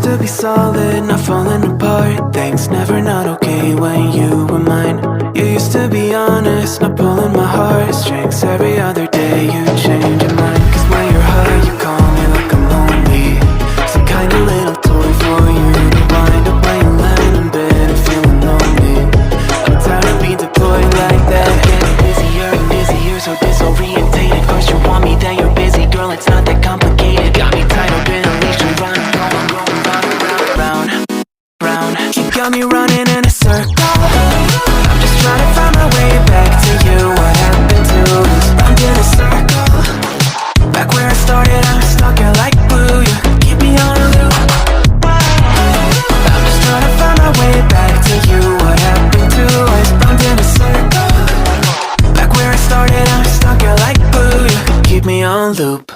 to be solid, not falling apart. Things never not okay when you were mine. You used to be honest, not pulling my heartstrings. Every other day you change your mind. Cause when you're high you call me like I'm lonely. Some kind of little toy for you to wind up when you lying in bed and feeling lonely. I'm tired of being deployed like that. Getting busier and busier, so disorientated. First you want me, then you're busy. Girl, it's not that complicated. Got me tied up in a leash and round, round, round. You got me running in a circle. I'm just trying to find my way back to you. What happened to us? I'm in a circle. Back where I started, I'm stuck here like glue. You keep me on a loop. I'm just trying to find my way back to you. What happened to us? I'm in a circle. Back where I started, I'm stuck here like glue. You keep me on loop.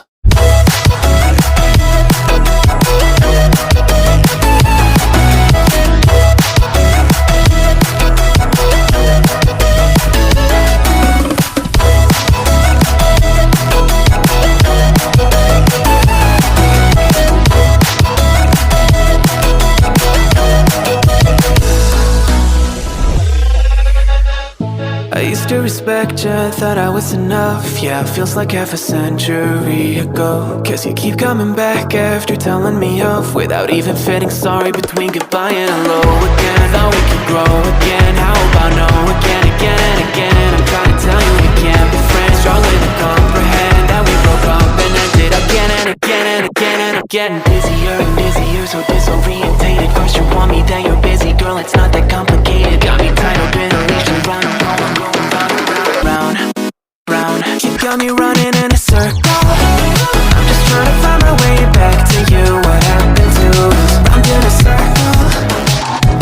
I used to respect you, thought I was enough. Yeah, it feels like half a century ago. Cause you keep coming back after telling me off, without even feeling sorry between goodbye and hello again. Thought we could grow again, how about no again, again and again. I'm trying to tell you we can't be friends, struggling to comprehend that we broke up and ended again and again and again. And I'm getting busier and busier, so disorientated. First you want me, then you're busy. Girl, it's not that complicated. Got me tied up in a leash and round. You got me running in a circle. I'm just trying to find my way back to you. What happened to us? I'm in a circle.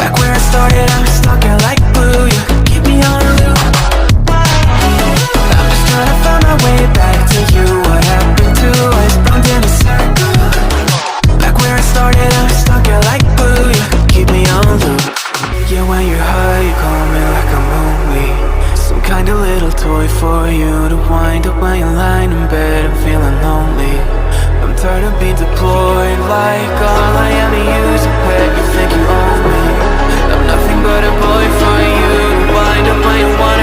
Back where I started, I'm stuck here like glue. You keep me on a loop. I'm just trying to find my way back to you. What happened to us? I'm in a circle. Back where I started, I'm stuck here like glue. You keep me on loop. Yeah, when you're high, you call me like I'm lonely. Some kind of little toy for you to wind up when you're lying in bed and feeling lonely. I'm tired of being deployed like all I am to use a pet. You think you own me? I'm nothing but a boy for you to wind up when you want